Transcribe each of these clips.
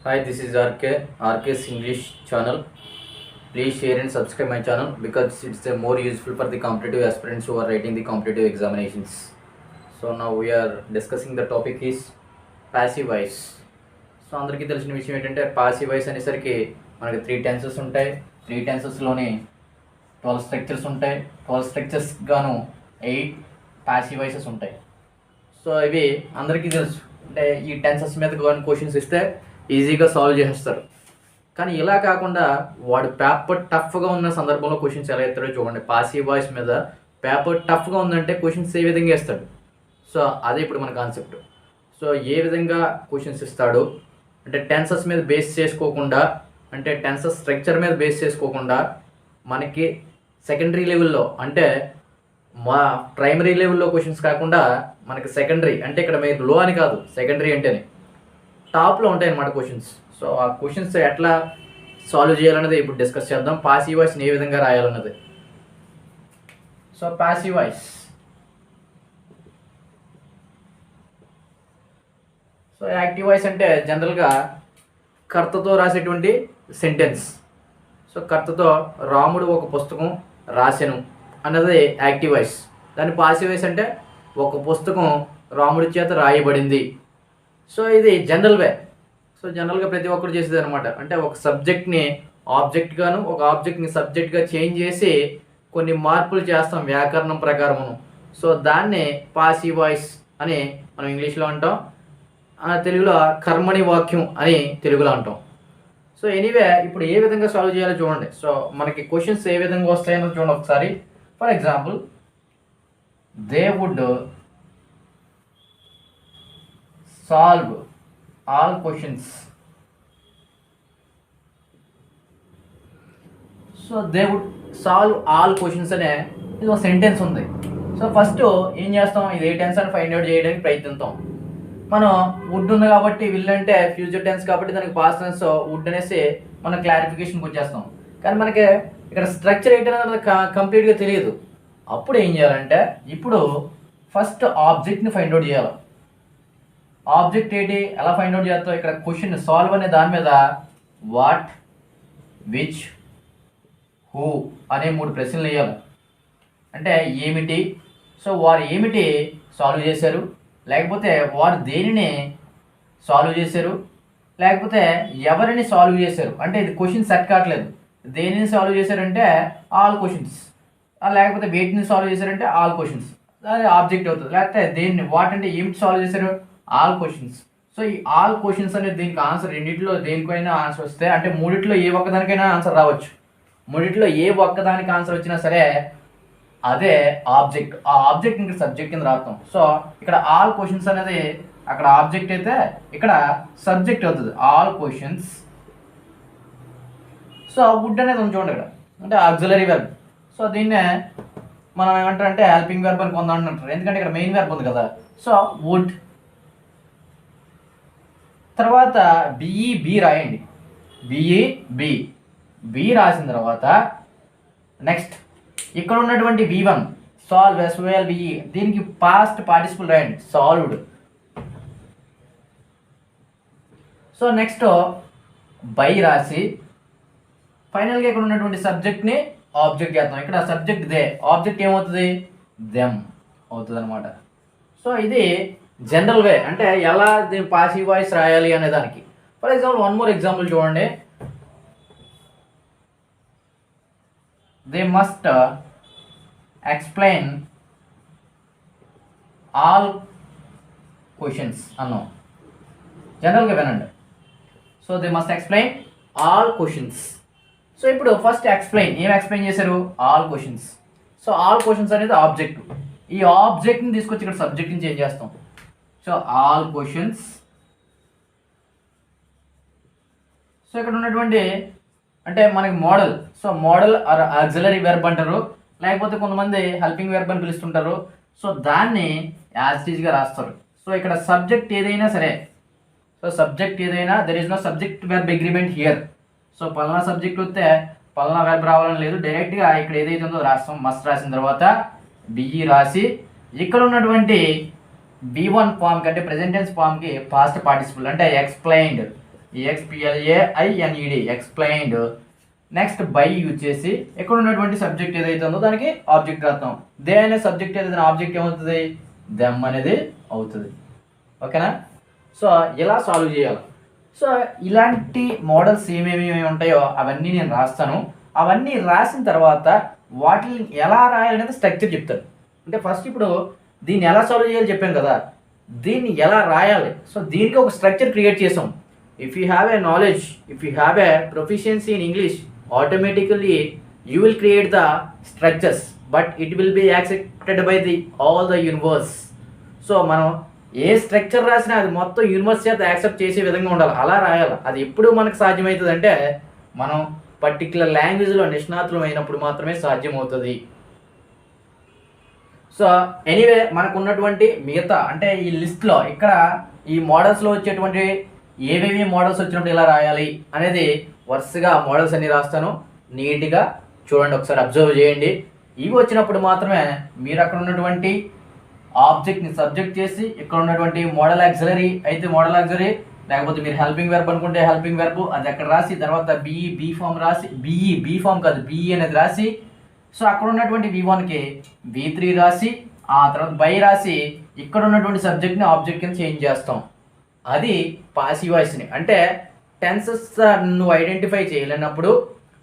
Hi, this is RK's English channel. Please share and subscribe my channel because it's more useful for the competitive aspirants who are writing the competitive examinations. So now we are discussing the topic is passive voice. So అందరికీ తెలిసిన విషయం ఏంటంటే passive voice అనేసరికి మనకి 3 tenses ఉంటాయి. 3 టెన్సెస్లోని 12 structures ఉంటాయి. 12 structures గాను 8 passive voices ఉంటాయి. సో ఇవి అందరికీ తెలుసు. అంటే ఈ టెన్సెస్ మీద కానీ క్వశ్చన్స్ ఇస్తే ఈజీగా సాల్వ్ చేసేస్తారు. కానీ ఇలా కాకుండా వాడు పేపర్ టఫ్గా ఉన్న సందర్భంలో క్వశ్చన్స్ ఎలా ఎత్తాడో చూడండి. పాసివ్ వాయిస్ మీద పేపర్ టఫ్గా ఉందంటే క్వశ్చన్స్ ఏ విధంగా ఇస్తాడు. సో అదే ఇప్పుడు మన కాన్సెప్ట్. సో ఏ విధంగా క్వశ్చన్స్ ఇస్తాడు అంటే టెన్సెస్ మీద బేస్ చేసుకోకుండా, అంటే టెన్సెస్ స్ట్రక్చర్ మీద బేస్ చేసుకోకుండా మనకి సెకండరీ లెవెల్లో అంటే మా ప్రైమరీ లెవెల్లో క్వశ్చన్స్ కాకుండా మనకి సెకండరీ అంటే ఇక్కడ మీరు లో అని కాదు, సెకండరీ అంటేనే టాప్లో ఉంటాయి అన్నమాట క్వశ్చన్స్. సో ఆ క్వశ్చన్స్ ఎట్లా సాల్వ్ చేయాలన్నది ఇప్పుడు డిస్కస్ చేద్దాం. పాసివ్ వాయిస్ని ఏ విధంగా రాయాలన్నది. So passive voice, so active voice అంటే జనరల్గా కర్తతో రాసేటువంటి సెంటెన్స్. సో కర్తతో రాముడు ఒక పుస్తకం రాసెను అన్నది యాక్టివ్ వాయిస్. దాని పాసివ్ వాయిస్ అంటే ఒక పుస్తకం రాముడి చేత రాయబడింది. సో ఇది జనరల్ వే. సో జనరల్గా ప్రతి ఒక్కరు చేసేది అనమాట. అంటే ఒక సబ్జెక్ట్ని ఆబ్జెక్ట్గాను ఒక ఆబ్జెక్ట్ని సబ్జెక్ట్గా చేంజ్ చేసి కొన్ని మార్పులు చేస్తాం వ్యాకరణం ప్రకారమును. సో దాన్నే పాసివ్ వాయిస్ అని మనం ఇంగ్లీష్లో అంటాం, తెలుగులో కర్మణి వాక్యం అని తెలుగులో అంటాం. సో ఎనీవే ఇప్పుడు ఏ విధంగా సాల్వ్ చేయాలో చూడండి. సో మనకి క్వశ్చన్స్ ఏ విధంగా వస్తాయో చూడండి ఒకసారి. For example, they would solve all questions. So they would solve all questions అనే ఇది ఒక సెంటెన్స్ ఉంది. సో ఫస్ట్ ఏం చేస్తాం, ఇది ఏ టెన్స్ అని ఫైండ్ అవుట్ చేయడానికి ప్రయత్నిస్తాం. మనం వుడ్ ఉంది కాబట్టి విల్ అంటే ఫ్యూచర్ టెన్స్ కాబట్టి దానికి పాస్ట్ టెన్స్ వుడ్ అనేసి మనం క్లారిఫికేషన్కి వచ్చేస్తాం. కానీ మనకి ఇక్కడ స్ట్రక్చర్ ఏంటనేది కంప్లీట్గా తెలియదు. అప్పుడు ఏం చేయాలంటే ఇప్పుడు ఫస్ట్ ఆబ్జెక్ట్ని ఫైండ్ అవుట్ చేయాలి. ఆబ్జెక్ట్ ఏంటి, ఎలా ఫైండ్ అవుట్ చేస్తాం, ఇక్కడ క్వశ్చన్ సాల్వ్ అనే దాని మీద వాట్, విచ్, హూ అనే 3 ప్రశ్నలు వేయాలి. అంటే ఏమిటి, సో వారు ఏమిటి సాల్వ్ చేశారు, లేకపోతే వారు దేనిని సాల్వ్ చేశారు, లేకపోతే ఎవరిని సాల్వ్ చేశారు. అంటే ఇది క్వశ్చన్ సెట్ కావట్లేదు. దేనిని సాల్వ్ చేశారంటే ఆల్ క్వశ్చన్స్, లేకపోతే వేటిని సాల్వ్ చేశారంటే ఆల్ క్వశ్చన్స్, అది ఆబ్జెక్ట్ అవుతుంది. లేకపోతే దేన్ని వాట్ అంటే ఏమిటి సాల్వ్ చేశారు, ఆల్ క్వశ్చన్స్. సో ఈ ఆల్ క్వశ్చన్స్ అనేది దీనికి ఆన్సర్ రెండింటిలో దేనికైనా ఆన్సర్ వస్తే, అంటే మూడిట్లో ఏ ఒక్కదానికైనా ఆన్సర్ రావచ్చు. మూడిట్లో ఏ ఒక్కదానికి ఆన్సర్ వచ్చినా సరే అదే ఆబ్జెక్ట్. ఆ ఆబ్జెక్ట్ ఇంకా సబ్జెక్ట్ కింద రాస్తాం. సో ఇక్కడ ఆల్ క్వశ్చన్స్ అనేది అక్కడ ఆబ్జెక్ట్ అయితే ఇక్కడ సబ్జెక్ట్ అవుతుంది, ఆల్ క్వశ్చన్స్. సో వుడ్ అనేది ఉంది చూడండి ఇక్కడ, అంటే ఆక్సిలరీ వెర్బ్. సో దీన్నే మనం ఏమంటారంటే హెల్పింగ్ వెర్బ్ అని కొందాం అంటారు, ఎందుకంటే ఇక్కడ మెయిన్ వెర్బ్ ఉంది కదా. సో వుడ్ తర్వాత బిఈ రాయండి. బి రాసిన తర్వాత నెక్స్ట్ ఇక్కడ ఉన్నటువంటి V1 సాల్వ్ SOLVE, దీనికి పాస్ట్ పార్టిసిపుల్ రాయండి, సాల్వ్డ్. సో నెక్స్ట్ బై రాసి ఫైనల్గా ఇక్కడ ఉన్నటువంటి సబ్జెక్ట్ని ఆబ్జెక్ట్ చేద్దాం. ఇక్కడ సబ్జెక్ట్ దే, ఆబ్జెక్ట్ ఏమవుతుంది, దెమ్ అవుతుంది అనమాట. సో ఇది జనరల్ వే, అంటే ఎలా దీని పాసివ్ వాయిస్ రాయాలి అనే దానికి. For example one more example చూడండి. They must explain all questions అన్నాం. జనరల్గా వినండి. So they must explain all questions. So ఇప్పుడు ఫస్ట్ ఎక్స్ప్లెయిన్, ఏం ఎక్స్ప్లెయిన్ చేశారు, all questions. So all questions అనేది ఆబ్జెక్ట్. ఈ ఆబ్జెక్ట్ని తీసుకొచ్చి ఇక్కడ సబ్జెక్ట్ని చేంజ్ చేస్తాం. So all questions. సో ఇక్కడ ఉన్నటువంటి అంటే మనకి model, so model or auxiliary verb అంటారు, లేకపోతే కొంతమంది హెల్పింగ్ వెర్బ్ అని పిలుస్తుంటారు. సో దాన్ని యాజ్ ఇట్ ఈజ్గా రాస్తారు. సో ఇక్కడ సబ్జెక్ట్ ఏదైనా సరే, సో సబ్జెక్ట్ ఏదైనా there is no subject verb agreement here. So పలానా సబ్జెక్ట్ వస్తే పలానా వెర్బ్ రావాలని లేదు, డైరెక్ట్గా ఇక్కడ ఏదైతే ఉందో రాస్తాం. మస్ట్ రాసిన తర్వాత బిఈ రాసి ఇక్కడ ఉన్నటువంటి B1 ఫామ్కి అంటే ప్రెజెంట్ టెన్స్ ఫామ్కి పాస్ట్ పార్టిసిపుల్ అంటే explained. EXPLAINED explained. Next by use చేసి ఇక్కడ ఉన్నటువంటి సబ్జెక్ట్ ఏదైతే ఉందో దానికి ఆబ్జెక్ట్ రాస్తాం. దే అనే సబ్జెక్ట్ ఏదైతే ఆబ్జెక్ట్ ఏమవుతుంది, దెమ్ అనేది అవుతుంది. ఓకేనా? సో ఇలా సాల్వ్ చేయాలి. సో ఇలాంటి మోడల్స్ ఏమేమి ఉంటాయో అవన్నీ నేను రాస్తాను. అవన్నీ రాసిన తర్వాత వాటిని ఎలా రాయాలనేది స్ట్రక్చర్ చెప్తాను. అంటే ఫస్ట్ ఇప్పుడు దీన్ని ఎలా సాల్వ్ చేయాలి చెప్పాను కదా, దీన్ని ఎలా రాయాలి. సో దీనికి ఒక స్ట్రక్చర్ క్రియేట్ చేసాం. If you have a knowledge, if you have a proficiency in English, automatically you will create the structures, but it will be accepted by the all the universe. So మనం ఏ structure రాసినా అది మొత్తం universe చేత accept చేసే విధంగా ఉండాలి, అలా రాయాలి. అది ఎప్పుడు మనకు సాధ్యమవుతుంది అంటే మనం పర్టికులర్ లాంగ్వేజ్లో నిష్ణాతులం అయినప్పుడు మాత్రమే సాధ్యమవుతుంది. సో ఎనీవే మనకు ఉన్నటువంటి మిగతా అంటే ఈ లిస్ట్లో ఇక్కడ ఈ మోడల్స్లో వచ్చేటువంటి ఏవేవి మోడల్స్ వచ్చినప్పుడు ఇలా రాయాలి అనేది వరుసగా మోడల్స్ అన్ని రాస్తాను. నీట్గా చూడండి, ఒకసారి అబ్జర్వ్ చేయండి. ఇవి వచ్చినప్పుడు మాత్రమే మీరు అక్కడ ఉన్నటువంటి ఆబ్జెక్ట్ని సబ్జెక్ట్ చేసి ఇక్కడ ఉన్నటువంటి మోడల్ యాక్సిలరీ అయితే మోడల్ యాక్సిలరీ, లేకపోతే మీరు హెల్పింగ్ వెర్బ్ అనుకుంటే హెల్పింగ్ వెర్బ్ అది అక్కడ రాసి తర్వాత బీ ఫామ్ రాసి బీ ఫామ్ కాదు బిఈ అనేది రాసి, సో అక్కడ ఉన్నటువంటి V1కి V3 రాసి ఆ తర్వాత బై రాసి ఇక్కడ ఉన్నటువంటి సబ్జెక్ట్ని ఆబ్జెక్ట్ కింద చేంజ్ చేస్తాం. అది పాసివ్ వాయిస్ని. అంటే టెన్సెస్ నువ్వు ఐడెంటిఫై చేయలేనప్పుడు,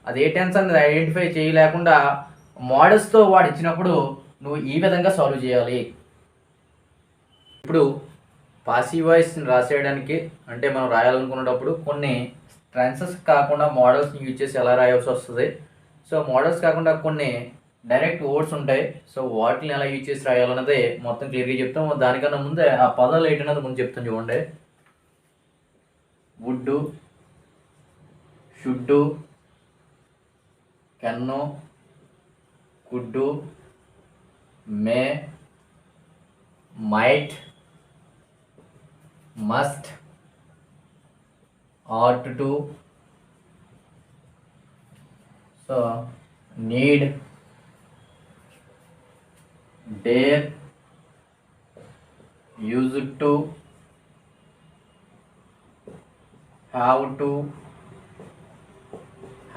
అదే టెన్స్ అనేది ఐడెంటిఫై చేయలేకుండా మోడల్స్తో వాడు ఇచ్చినప్పుడు నువ్వు ఈ విధంగా సాల్వ్ చేయాలి. ఇప్పుడు పాసివ్ వాయిస్ని రాసేయడానికి అంటే మనం రాయాలనుకున్నప్పుడు కొన్ని టెన్సెస్ కాకుండా మోడల్స్ని యూజ్ చేసి ఎలా రాయాల్సి వస్తుంది. సో మోడల్స్ కాకుండా కొన్ని డైరెక్ట్ వర్డ్స్ ఉంటాయి. సో వాటిని ఎలా యూజ్ చేసి రాయాలన్నది మొత్తం క్లియర్గా చెప్తాం. దానికన్నా ముందే ఆ పదాలు ఏంటన్నది ముందు చెప్తాను చూడండి. Would, should, can, could, may, might, must, ought to, so need, dare, used to, have to,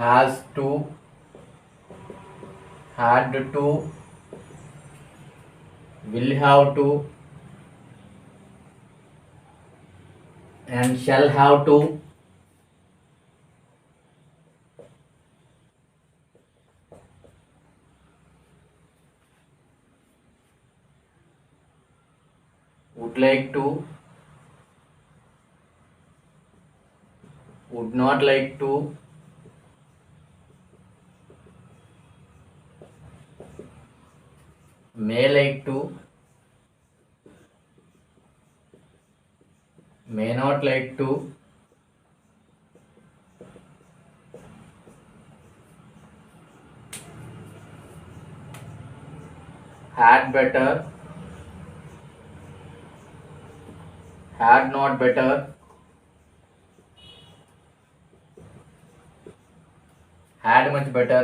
has to, had to, will have to, and shall have to. Would like to, would not like to, may like to, may not like to, had better, had not better, had much better,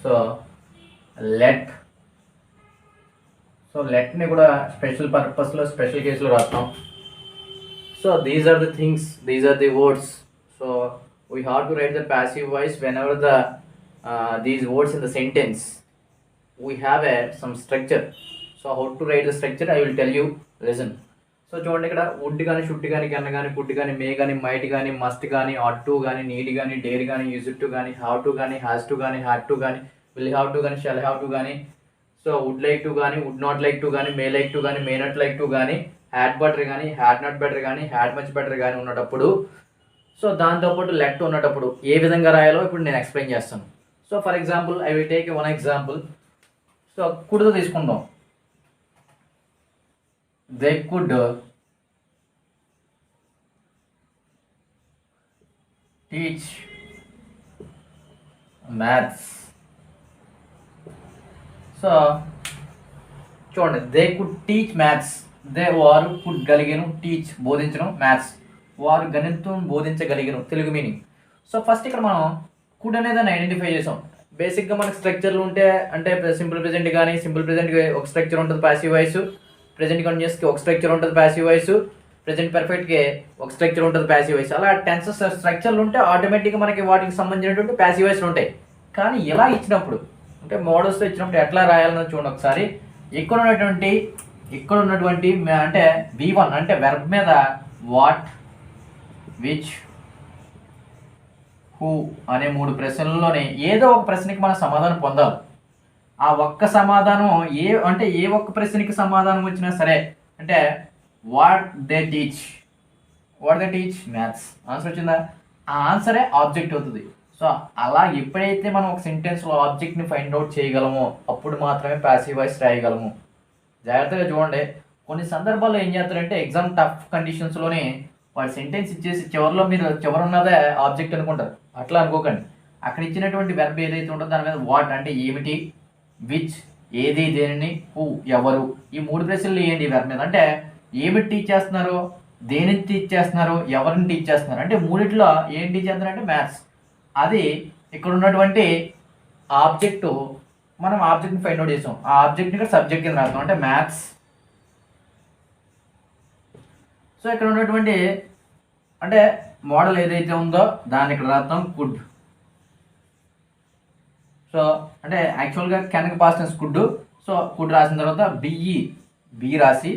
so let. So లెట్ని కూడా special పర్పస్లో special కేసులో రాస్తాం. So these are the things, these are the words. So we have to write the passive voice whenever the these words in the sentence we have some structure. So how to write the structure I will tell you. Listen. So చూడండి, ఇక్కడ would కానీ should కానీ can కానీ could కానీ మే కానీ might కానీ must కానీ ought to కానీ నీడ్ కానీ డేర్ కానీ యూజ్ టు కానీ హ్యావ్ టు కానీ హ్యాస్ టు కానీ హ్యాడ్ టు కానీ విల్ హ్యావ్ టు కానీ షల్ హ్యావ్ టు కానీ సో వుడ్ లైక్ టు కానీ వుడ్ నాట్ లైక్ టు కానీ మే లైక్ టు కానీ మే నాట్ లైక్ టు కానీ హ్యాడ్ బెటర్ కానీ హ్యాడ్ నాట్ బెటర్ కానీ హ్యాడ్ మచ్ బెటర్ కానీ ఉన్నటప్పుడు, సో దాంతోపాటు లెట్ ఉన్నటప్పుడు ఏ విధంగా రాయాలో ఇప్పుడు నేను ఎక్స్ప్లెయిన్ చేస్తాను. So for example I will take one example. So కుడ్తో తీసుకుందాం. They could teach maths. So చూడండి, they could teach maths. They వారు కుడ్ గలిగను, టీచ్ బోధించడం, మ్యాథ్స్ వారు గణితం బోధించగలిగను తెలుగు మీనింగ్. సో ఫస్ట్ ఇక్కడ మనం కుడ్ అనేదాన్ని ఐడెంటిఫై చేసాం. బేసిక్గా మనకి స్ట్రక్చర్లు ఉంటే అంటే సింపుల్ ప్రెజెంట్ కానీ సింపుల్ ప్రెజెంట్కి ఒక స్ట్రక్చర్ ఉంటుంది ప్యాసివ్ వాయిస్, ప్రెజెంట్ కంటిన్యూస్కి ఒక స్ట్రక్చర్ ఉంటుంది ప్యాసివ్ వాయిస్, ప్రెజెంట్ పర్ఫెక్ట్కి ఒక స్ట్రక్చర్ ఉంటుంది ప్యాసివ్ వాయిస్. అలా టెన్సెస్ స్ట్రక్చర్లు ఉంటే ఆటోమేటిక్గా మనకి వాటికి సంబంధించినటువంటి ప్యాసివ్ వాయిస్లు ఉంటాయి. కానీ ఇలా ఇచ్చినప్పుడు అంటే మోడల్స్తో ఇచ్చినప్పుడు ఎట్లా రాయాలని చూడండి ఒకసారి. ఇక్కడ ఉన్నటువంటి అంటే V1 అంటే వెర్బ్ మీద వాట్, విచ్, హూ అనే 3 ప్రశ్నల్లోనే ఏదో ఒక ప్రశ్నకి మనం సమాధానం పొందాలి. ఆ ఒక్క సమాధానం ఏ ఒక్క ప్రశ్నకి సమాధానం వచ్చినా సరే అంటే what they teach maths answer వచ్చిందా, ఆ ఆన్సరే ఆబ్జెక్ట్ అవుతుంది. సో అలా ఎప్పుడైతే మనం ఒక సెంటెన్స్లో ఆబ్జెక్ట్ని ఫైండ్ అవుట్ చేయగలమో అప్పుడు మాత్రమే ప్యాసివ్ వాయిస్ రాయగలము. జాగ్రత్తగా చూడండి. కొన్ని సందర్భాల్లో ఏం చేస్తారంటే ఎగ్జామ్ టఫ్ కండిషన్స్లోనే వాడు సెంటెన్స్ ఇచ్చేసి చివరిలో మీరు చివరి ఉన్నదే ఆబ్జెక్ట్ అనుకుంటారు. అట్లా అనుకోకండి. అక్కడ ఇచ్చినటువంటి వెర్బ్ ఏదైతే ఉంటుందో దాని మీద వాట్ అంటే ఏమిటి, విచ్ ఏది దేనిని, హూ ఎవరు, ఈ 3 ప్రశ్నలు ఏంటి వెర్బ్ మీద అంటే ఏమిటి టీచ్ చేస్తున్నారు, దేనిని టీచ్ చేస్తున్నారు, ఎవరిని టీచ్ చేస్తున్నారు అంటే మూడిట్లో ఏం టీచ్ చేస్తున్నారు అంటే మ్యాథ్స్. అది ఇక్కడ ఉన్నటువంటి ఆబ్జెక్టు మనం ఆబ్జెక్ట్ని ఫైండ్ అవుట్ చేసాం. ఆ ఆబ్జెక్ట్ని ఇక్కడ సబ్జెక్ట్ కింద రాస్తాం అంటే మ్యాథ్స్. సో ఇక్కడ ఉన్నటువంటి అంటే మోడల్ ఏదైతే ఉందో దాన్ని ఇక్కడ రాస్తాం కుడ్. సో అంటే యాక్చువల్గా కెనక past tense could. So could రాసిన తర్వాత బి రాసి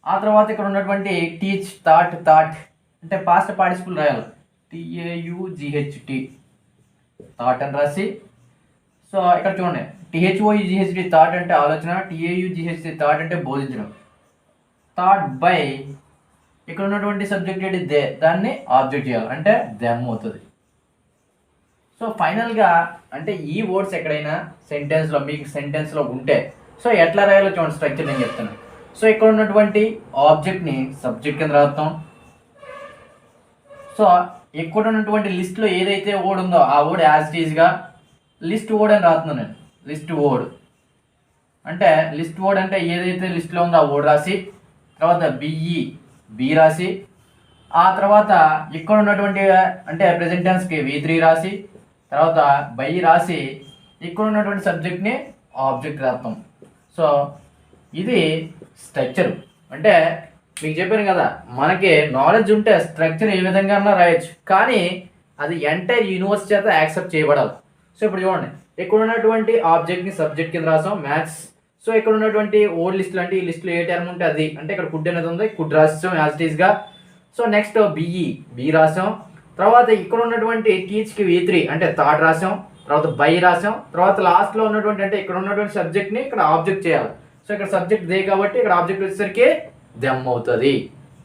ఆ తర్వాత ఇక్కడ ఉన్నటువంటి టీచ్ థాట్ అంటే పాస్ట్ పార్టిసిపుల్ రాయాలి TAUGHT థాట్ అని రాసి. సో ఇక్కడ చూడండి THOUGHT థాట్ అంటే ఆలోచన, TAUGHT థాట్ అంటే బోధించడం. థాట్ బై ఇక్కడ ఉన్నటువంటి సబ్జెక్ట్ ఏంటి దే, దాన్ని ఆబ్జెక్ట్ చేయాలి అంటే దెమ్ అవుతుంది. సో ఫైనల్గా అంటే ఈ వర్డ్స్ ఎక్కడైనా సెంటెన్స్లో ఉంటే సో ఎట్లా రాయాలో చూడండి స్ట్రక్చర్ నేను చెప్తాను. సో ఇక్కడ ఉన్నటువంటి ఆబ్జెక్ట్ని సబ్జెక్ట్ కింద రాస్తాం. సో ఇక్కడ ఉన్నటువంటి లిస్ట్లో ఏదైతే వర్డ్ ఉందో ఆ వర్డ్ యాజ్ ఇట్ ఈజ్గా లిస్ట్ వర్డ్ అని రాస్తున్నాను నేను. లిస్ట్ వర్డ్ అంటే ఏదైతే లిస్ట్లో ఉందో ఆ వర్డ్ రాసి తర్వాత బి రాసి ఆ తర్వాత ఇక్కడ ఉన్నటువంటి అంటే ప్రెజెంట్ టెన్స్కి V3 రాసి తర్వాత బై రాసి ఇక్కడ ఉన్నటువంటి సబ్జెక్ట్ని ఆబ్జెక్ట్ రాస్తాం. సో ఇది స్ట్రక్చర్. అంటే మీకు చెప్పాను కదా మనకి నాలెడ్జ్ ఉంటే స్ట్రక్చర్ ఏ విధంగా రాయొచ్చు, కానీ అది ఎంటైర్ యూనివర్స్ చేత యాక్సెప్ట్ చేయబడాలి. సో ఇప్పుడు చూడండి ఇక్కడ ఉన్నటువంటి ఆబ్జెక్ట్ని సబ్జెక్ట్ కింద రాసాం మ్యాథ్స్. సో ఇక్కడ ఉన్నటువంటి ఓల్డ్ లిస్టులు అంటే ఈ లిస్టులో ఏ టర్మ్ ఉంటే అది అంటే ఇక్కడ కుడ్ అనేది ఉంది, కుడ్ రాసాం యాజ్ ఇట్ ఈస్గా. సో నెక్స్ట్ బి రాసాం. తర్వాత ఇక్కడ ఉన్నటువంటి టీచ్కి V3 అంటే థాట్ రాసాం. తర్వాత బై రాసాం. తర్వాత లాస్ట్లో ఉన్నటువంటి అంటే ఇక్కడ ఉన్నటువంటి సబ్జెక్ట్ని ఇక్కడ ఆబ్జెక్ట్ చేయాలి. సో ఇక్కడ సబ్జెక్ట్ దే కాబట్టి ఇక్కడ ఆబ్జెక్ట్ వచ్చేసరికి దెమ్ అవుతుంది.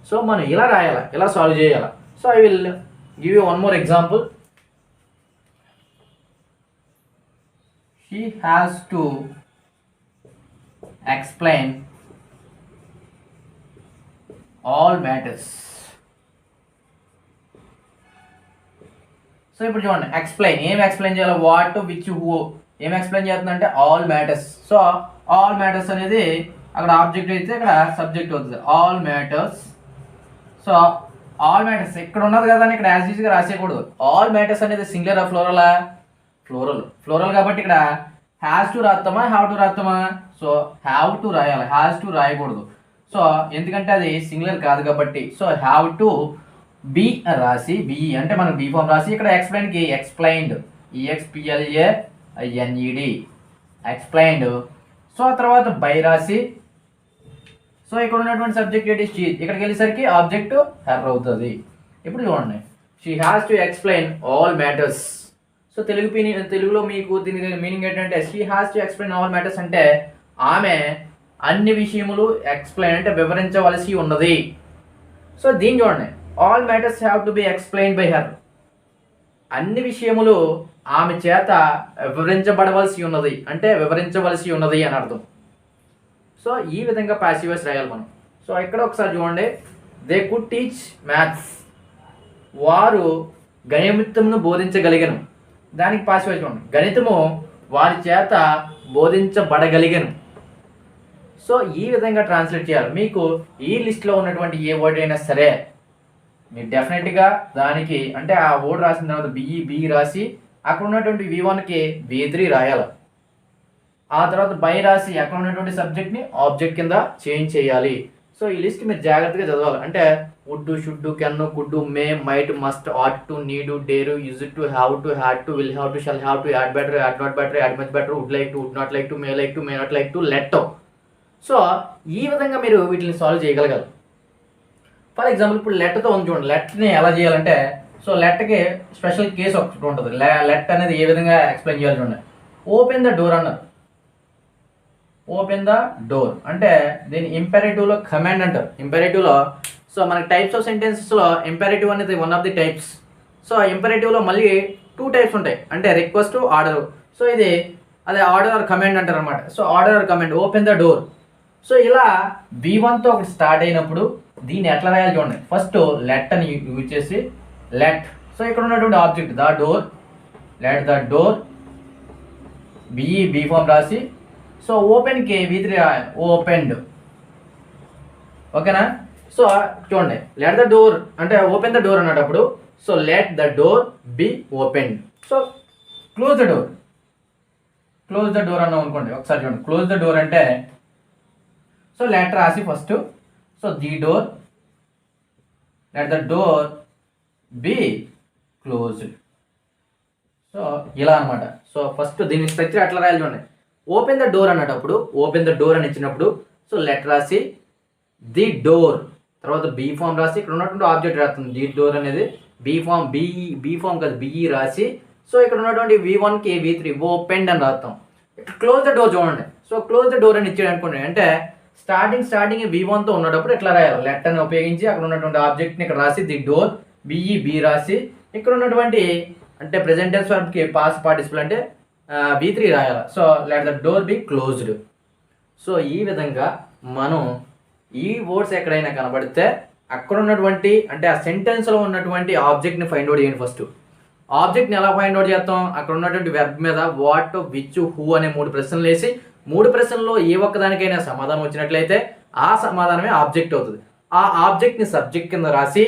సో మనం ఇలా రాయాలి, ఇలా సాల్వ్ చేయాలి. So I will give you one more example. He has to explain all matters. So ఇప్పుడు చూడండి ఏం ఎక్స్ప్లెయిన్ చేయాలి, వాట్ విచ్ హూ ఏం ఎక్స్ప్లెయిన్ చేస్తుందంటే all matters. So all matters అనేది అక్కడ ఆబ్జెక్ట్ అయితే ఇక్కడ సబ్జెక్ట్ అవుతుంది all matters. So all matters ఇక్కడ ఉన్నది కదా అని ఇక్కడ యాజ్ ఈజ్గా రాసేయకూడదు. ఆల్ మ్యాటర్స్ అనేది సింగులర్ ఫ్లోరలా, ఫ్లోరల్ కాబట్టి ఇక్కడ హ్యాస్ టు రాస్తామా హ్యావ్ టు రాస్తామా, సో హ్యావ్ టు రాయాలి, హ్యాస్ టు రాయకూడదు. సో ఎందుకంటే అది సింగులర్ కాదు కాబట్టి సో హ్యావ్ టు బి రాసి బిఈ అంటే మనం బి ఫామ్ రాసి ఇక్కడ ఎక్స్ప్లెయిన్కి ఎక్స్ప్లెయిన్డ్ EXPLAINED ఎక్స్ప్లెయిన్డ్. సో ఆ తర్వాత బై రాసి సో ఇక్కడ ఉన్నటువంటి సబ్జెక్ట్ ఏంటి షీ, ఇక్కడికి వెళ్ళేసరికి ఆబ్జెక్ట్ హెర్ అవుతుంది. ఇప్పుడు చూడండి she has to explain all matters. So తెలుగులో మీకు దీని మీనింగ్ ఏంటంటే she has to explain all matters అంటే ఆమె అన్ని విషయములు ఎక్స్ప్లెయిన్ అంటే వివరించవలసి ఉన్నది. సో దీన్ని చూడండి all matters have to be explain by her, అన్ని విషయములు ఆమె చేత వివరించబడవలసి ఉన్నది అంటే వివరించవలసి ఉన్నది అని అర్థం. సో ఈ విధంగా పాసివ్ వాయిస్ రాయాలి మనం. సో ఇక్కడ ఒకసారి చూడండి దే కుడ్ టీచ్ మ్యాథ్స్, వారు గణితమును బోధించగలిగను. దానికి పాసివ్ వాయిస్ చూడండి గణితము వారి చేత బోధించబడగలిగను. సో ఈ విధంగా ట్రాన్స్లేట్ చేయాలి. మీకు ఈ లిస్ట్లో ఉన్నటువంటి ఏ వర్డ్ అయినా సరే మీరు డెఫినెట్గా దానికి అంటే ఆ వర్డ్ రాసిన తర్వాత బి రాసి అక్కడ ఉన్నటువంటి V1కి V3 రాయాలి. ఆ తర్వాత బై రాసి అక్కడ ఉన్నటువంటి సబ్జెక్ట్ని ఆబ్జెక్ట్ కింద చేంజ్ చేయాలి. సో ఈ లిస్ట్ మీరు జాగ్రత్తగా చదవాలి. అంటే would, should, can, could, may, might, must, ought to, need, dare, used to, have to, had to, will have to, shall have to, had better, had not better, had much better, would like to, would not like to, may like to, may not like to, let. So ఈ విధంగా మీరు వీటిని solve చేయగలగాలి. For example ఇప్పుడు లెట్తో ఉంది చూడండి. లెట్ని ఎలా చేయాలంటే, సో లెట్కి స్పెషల్ కేసు ఒకటి ఉంటుంది. లెట్ అనేది ఏ విధంగా ఎక్స్ప్లెయిన్ చేయాలి చూడండి. ఓపెన్ ద డోర్ అన్నారు. ఓపెన్ ద డోర్ అంటే దీని ఇంపెరేటివ్లో కమాండ్ అంటారు. ఇంపెరేటివ్లో సో మనకి టైప్స్ ఆఫ్ సెంటెన్సెస్లో ఇంపెరేటివ్ అనేది one of the types. So ఇంపెరేటివ్లో మళ్ళీ 2 టైప్స్ ఉంటాయి, అంటే రిక్వెస్ట్, ఆర్డర్. సో ఇది అదే ఆర్డర్ ఆర్ కమాండ్ అంటారు అనమాట. So order or command, open the door. So ఇలా V1తో ఒకటి స్టార్ట్ అయినప్పుడు దీన్ని ఎట్లా రాయాలి చూడండి. ఫస్ట్ లెట్ అని యూజ్ చేసి లెట్. సో ఇక్కడ ఉన్నటువంటి object the door, let the door, be form రాసి సో ఓపెన్కి V3 రాయాలి, ఓపెన్డ్. ఓకేనా. సో చూడండి లెట్ ద డోర్ అంటే ఓపెన్ ద డోర్ అన్నప్పుడు so let the door be opened. So close the door, close the door అన్నాం అనుకోండి. ఒకసారి చూడండి, క్లోజ్ ద డోర్ అంటే సో లెట్ రాసి first so the door, let the door be closed. So ఇలా అనమాట. So first దీని స్ట్రక్చర్ ఎట్లా రాయాలి చూడండి. ఓపెన్ ద డోర్ అన్నప్పుడు ఓపెన్ ద డోర్ అని ఇచ్చినప్పుడు సో లెట్ రాసి ది డోర్, తర్వాత బీ ఫామ్ రాసి ఇక్కడ ఉన్నటువంటి ఆబ్జెక్ట్ రాస్తుంది. ది డోర్ అనేది బీ ఫామ్ కాదు బిఈ రాసి సో ఇక్కడ ఉన్నటువంటి V1కి V3 ఓపెన్డ్ అని రాస్తాం. క్లోజ్ ద డోర్ చూడండి. సో క్లోజ్ ద డోర్ అని ఇచ్చాడు అనుకోండి. అంటే స్టార్టింగ్ V1తో ఉన్నప్పుడు ఎట్లా రాయాలి, లెట్ అని ఉపయోగించి అక్కడ ఉన్నటువంటి ఆబ్జెక్ట్ని ఇక్కడ రాసి ది డోర్ బి రాసి ఇక్కడ ఉన్నటువంటి అంటే ప్రెజెంట్ టెన్స్ వర్బ్కి పాస్ట్ పార్టిసిపుల్ అంటే V3 రాయాలి. So let the door be closed. So ఈ విధంగా మనం ఈ వర్డ్స్ ఎక్కడైనా కనబడితే అక్కడ ఉన్నటువంటి అంటే ఆ సెంటెన్స్లో ఉన్నటువంటి ఆబ్జెక్ట్ని ఫైండ్ అవుట్ చేయండి. ఫస్ట్ ఆబ్జెక్ట్ని ఎలా ఫైండ్ అవుట్ చేస్తాం, అక్కడ ఉన్నటువంటి వెర్బ్ మీద వాట్, విచ్, హూ అనే 3 ప్రశ్నలు వేసి 3 ప్రశ్నల్లో ఏ ఒక్కదానికైనా సమాధానం వచ్చినట్లయితే ఆ సమాధానమే ఆబ్జెక్ట్ అవుతుంది. ఆ ఆబ్జెక్ట్ని సబ్జెక్ట్ కింద రాసి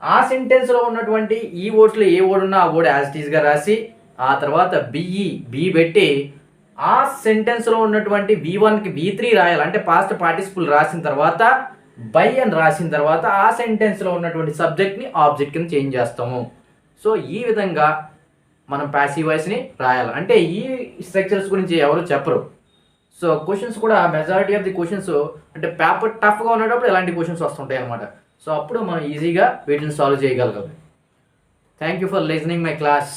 ఆ సెంటెన్స్లో ఉన్నటువంటి ఈ వర్డ్స్లో ఏ వర్డ్ ఉన్నా ఆ వర్డ్ యాజ్ ఇట్ ఈస్గా రాసి ఆ తర్వాత బి పెట్టి ఆ సెంటెన్స్లో ఉన్నటువంటి V1కి V3 రాయాలి. అంటే పాస్ట్ పార్టిసిపుల్ రాసిన తర్వాత బై అని రాసిన తర్వాత ఆ సెంటెన్స్లో ఉన్నటువంటి సబ్జెక్ట్ని ఆబ్జెక్ట్ కింద చేంజ్ చేస్తాము. సో ఈ విధంగా మనం ప్యాసివ్ వాయిస్ని రాయాలి. అంటే ఈ స్ట్రక్చర్స్ గురించి ఎవరు చెప్పరు. సో క్వశ్చన్స్ కూడా మెజారిటీ ఆఫ్ ది క్వశ్చన్స్ అంటే పేపర్ టఫ్గా ఉన్నప్పుడు ఇలాంటి క్వశ్చన్స్ వస్తుంటాయి అన్నమాట. సో అప్పుడు మనం ఈజీగా వీటిని సాల్వ్ చేయగలగాలి. Thank you for listening my class.